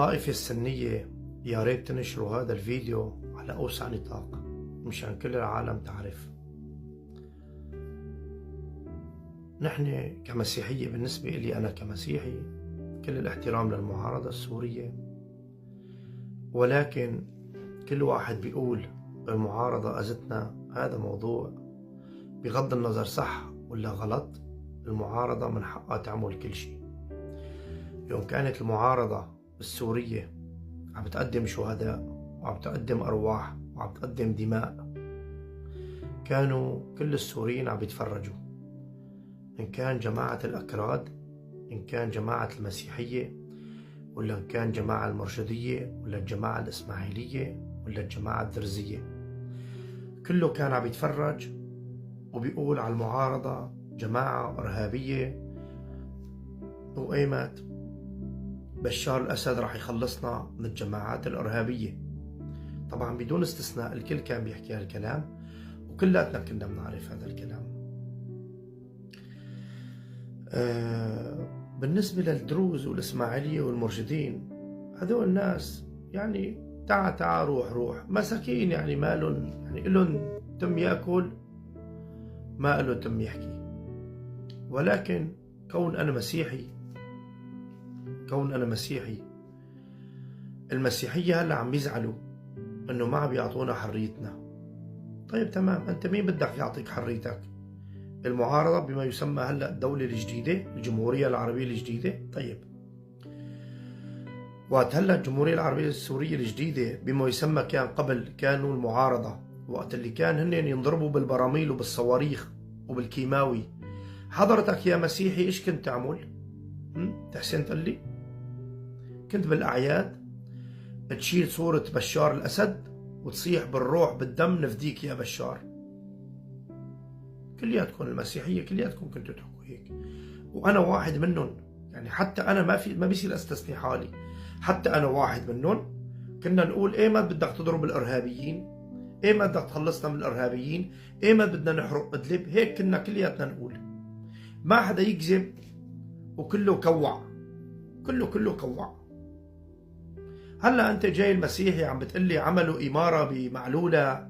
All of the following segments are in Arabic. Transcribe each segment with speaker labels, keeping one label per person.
Speaker 1: الطائفة السنية يا ريت تنشروا هذا الفيديو على أوسع نطاق مشان كل العالم تعرف. نحن كمسيحية، بالنسبة لي أنا كمسيحي، كل الاحترام للمعارضة السورية، ولكن كل واحد بيقول المعارضة أذتنا. هذا موضوع بغض النظر صح ولا غلط، المعارضة من حقها تعمل كل شيء. يوم كانت المعارضة السورية عم تقدم شهداء وعم تقدم أرواح وعم تقدم دماء، كانوا كل السوريين عم يتفرجوا، إن كان جماعة الأكراد، إن كان جماعة المسيحية، ولا إن كان جماعة المرشدية، ولا الجماعة الإسماعيلية، ولا الجماعة الدرزية. كله كان عم يتفرج وبيقول على المعارضة جماعة إرهابية، وأيمت بشار الأسد راح يخلصنا من الجماعات الإرهابية. طبعا بدون استثناء الكل كان بيحكي هالكلام، وكلاتنا كنا بنعرف هذا الكلام. بالنسبة للدروز والإسماعيلية والمرشدين، هذول الناس يعني تعا روح مساكين، يعني مالن، يعني إلن تم يأكل، ما إلن تم يحكي. ولكن كون أنا مسيحي، المسيحية هلا عم يزعلوا إنه ما عم يعطونا حريتنا. طيب تمام، أنت مين بدك يعطيك حريتك؟ المعارضة بما يسمى هلا الدولة الجديدة، الجمهورية العربية الجديدة. طيب وقت هلا الجمهورية العربية السورية الجديدة بما يسمى، كان قبل كانوا المعارضة، وقت اللي كان هن ينضربوا بالبراميل وبالصواريخ وبالكيماوي، حضرتك يا مسيحي ايش كنت تعمل؟ تحسن تقول لي؟ كنت بالاعياد تشيل صورة بشار الاسد وتصيح بالروح بالدم نفديك يا بشار. كلياتكم المسيحية كلياتكم كنتوا تحكوا هيك، وانا واحد منهم. يعني حتى انا ما بيصير استثني حالي، حتى انا واحد منهم. كنا نقول ايمت بدك تضرب الارهابيين، ايمت بدك تخلصنا من الارهابيين، ايمت بدنا نحرق ادلب. هيك كنا كلياتنا نقول، ما حدا يكذب، وكله كوع، كله كوع. هلا انت جاي المسيحي عم بتقلي عملوا اماره بمعلوله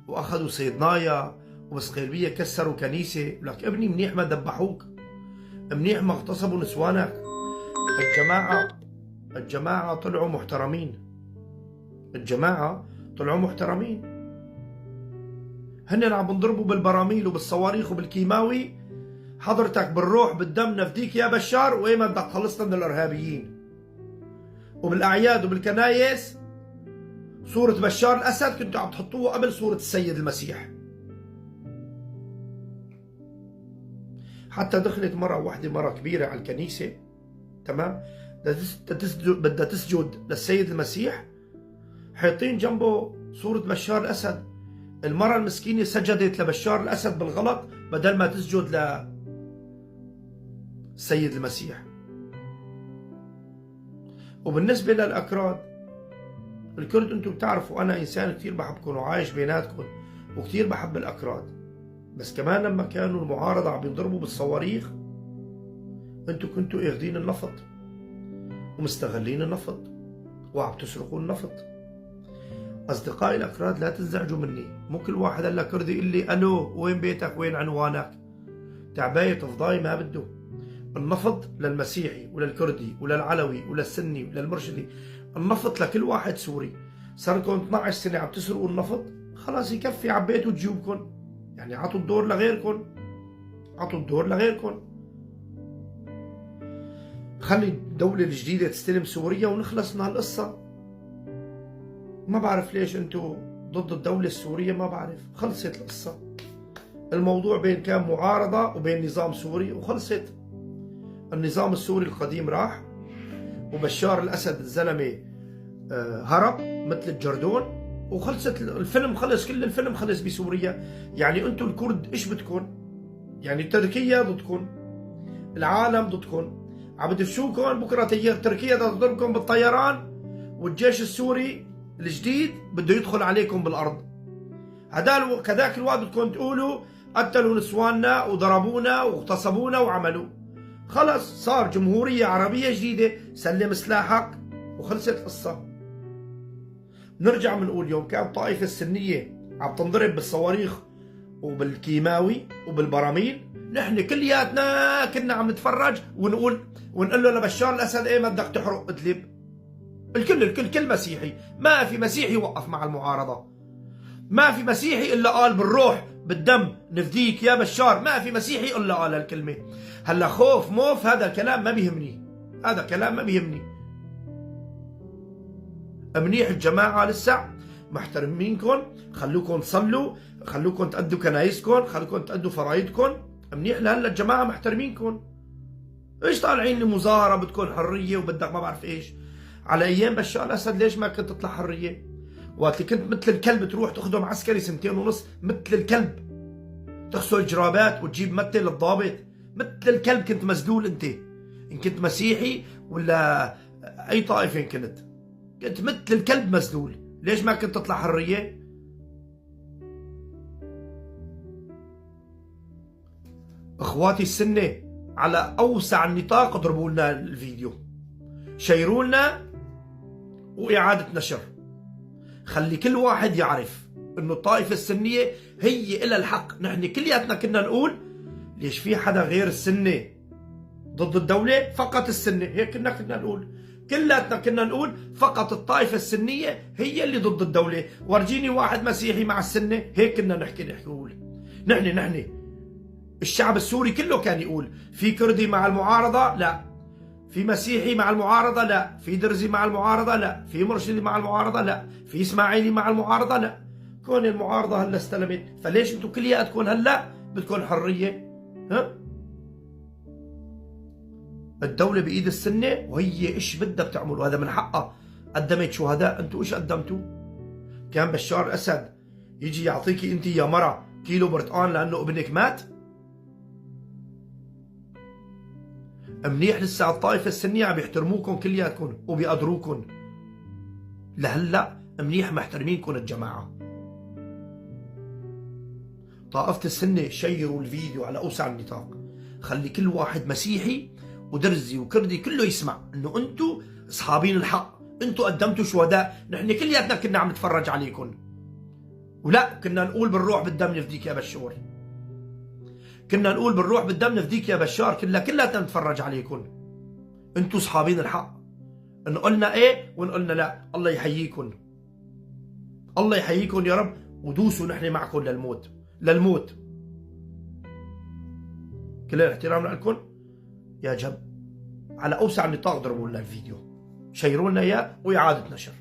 Speaker 1: واخذوا صيدنايا وبسقيلبيه كسروا كنيسه. لك ابني منيح ما دبحوك، منيح ما اغتصبوا نسوانك. الجماعه طلعوا محترمين. هن عم بنضربوا بالبراميل وبالصواريخ وبالكيماوي، حضرتك بالروح بالدم نفديك يا بشار، وايمت بدك تخلصنا من الارهابيين. وبالاعياد وبالكنايس صورة بشار الاسد كنتوا عم تحطوها قبل صورة السيد المسيح. حتى دخلت مرة كبيرة على الكنيسة، تمام، بدها تسجد للسيد المسيح، حاطين جنبه صورة بشار الاسد. المرة المسكينة سجدت لبشار الاسد بالغلط بدل ما تسجد للسيد المسيح. وبالنسبة للأكراد، الكرد انتم بتعرفوا انا انسان كثير بحبكم وعايش بيناتكم وكثير بحب الأكراد، بس كمان لما كانوا المعارضة عم ينضربوا بالصواريخ، انتم كنتوا اخذين النفط ومستغلين النفط وعم تسرقوا النفط. أصدقائي الأكراد لا تنزعجوا مني، مو كل واحد هلا كردي يقول لي ألو وين بيتك وين عنوانك. تعباية فضاي ما بده. النفط للمسيحي وللكردي وللعلوي وللسني وللمرشدي، النفط لكل واحد سوري. صار لكم 12 سنة عم تسرقوا النفط، خلاص يكفي، عبيتوا جيوبكم، يعني عطوا الدور لغيركم. خلي الدولة الجديدة تستلم سوريا ونخلص من هالقصة. ما بعرف ليش انتو ضد الدولة السورية، ما بعرف، خلصت القصة. الموضوع بين كان معارضة وبين نظام سوري وخلصت. النظام السوري القديم راح، وبشار الأسد الزلمة هرب مثل الجردون، وخلصت الفيلم، خلص كل الفيلم خلص بسوريا. يعني انتو الكرد ايش بدكم؟ يعني تركيا ضدكم، العالم ضدكم، عم بدفشوكم. بكره تركيا بدها تضربكم بالطيران، والجيش السوري الجديد بده يدخل عليكم بالارض. كذاك الوقت بدكم تقولوا قتلوا نسواننا وضربونا واغتصبونا وعملوا. خلص صار جمهورية عربية جديدة، سلم سلاحك وخلصت القصة. نرجع بنقول يوم كان الطائفة السنية عم تنضرب بالصواريخ وبالكيماوي وبالبراميل، نحن كلياتنا كنا عم نتفرج ونقول له لبشار الأسد ايه ما بدك تحرق ادلب. الكل مسيحي، ما في مسيحي وقف مع المعارضة، ما في مسيحي إلا قال بالروح بالدم نفديك يا بشار، ما في مسيحي إلا قال الكلمة. هلا خوف موف هذا الكلام ما بيهمني، هذا كلام ما بيهمني. منيح الجماعة لسه محترمينكم، خلوكم تصلوا، خلوكم تأدوا كنايسكم، خلوكم تأدوا فرايدكم، منيح لهلا الجماعة محترمينكم. ايش طالعين لمظاهرة بدكم حرية وبدك ما بعرف ايش؟ على ايام بشار الاسد ليش ما كنت تطلع حرية؟ وقت كنت مثل الكلب تروح تخدم عسكري 2.5 مثل الكلب، تغسل جرابات وتجيب متل الضابط مثل الكلب، كنت مذلول انت، ان كنت مسيحي ولا اي طائفة كنت مثل الكلب مذلول. ليش ما كنت تطلع حرية؟ اخواتي السنة على اوسع النطاق اضربوا لنا الفيديو، شيروا لنا واعادة نشر، خلي كل واحد يعرف انه الطائفة السنية هي إلها الحق. نحن كلياتنا كنا نقول ليش في حدا غير السنة ضد الدولة؟ فقط السنة، هيك كنا نقول، كلاتنا كنا نقول فقط الطائفة السنية هي اللي ضد الدولة. ورجيني واحد مسيحي مع السنة، هيك كنا نحكي نقول. نحن الشعب السوري كله كان يقول في كردي مع المعارضة لا، في مسيحي مع المعارضة لا، في درزي مع المعارضة لا، في مرشدي مع المعارضة لا، في اسماعيلي مع المعارضة لا. كون المعارضة هلا استلمت، فليش انتم كلياتكم هلا بدكم حرية؟ ها؟ الدولة بإيد السنة وهي إيش بدها بتعمل، وهذا من حقها. قدمت شهداء، أنتوا إيش قدمتوا؟ كان بشار الأسد يجي يعطيكي أنت يا مرة كيلو برتقان لأنه ابنك مات؟ منيح لسه الطائفة السنية عم يحترموكم كلياتكم وبيقدروكم لهلا، منيح محترمينكم الجماعة. طائفة السنة شيروا الفيديو على أوسع النطاق، خلي كل واحد مسيحي ودرزي وكردي كله يسمع انه انتو اصحابين الحق، انتو قدمتوا شهداء، نحن كلياتنا كنا عم نتفرج عليكم، ولا كنا نقول بالروح بالدم نفديك يا بشار، كنا نقول بالروح بالدم نفديك يا بشار، كلاتنا نتفرج عليكم، انتو اصحابين الحق. ان قلنا ايه وان قلنا لا، الله يحييكم، الله يحييكم يا رب، ودوسوا نحن معكم للموت، للموت. كل الاحترام لكم يا جب، على اوسع نطاق ضربوا لنا الفيديو، شيروا لنا اياه واعاده نشر.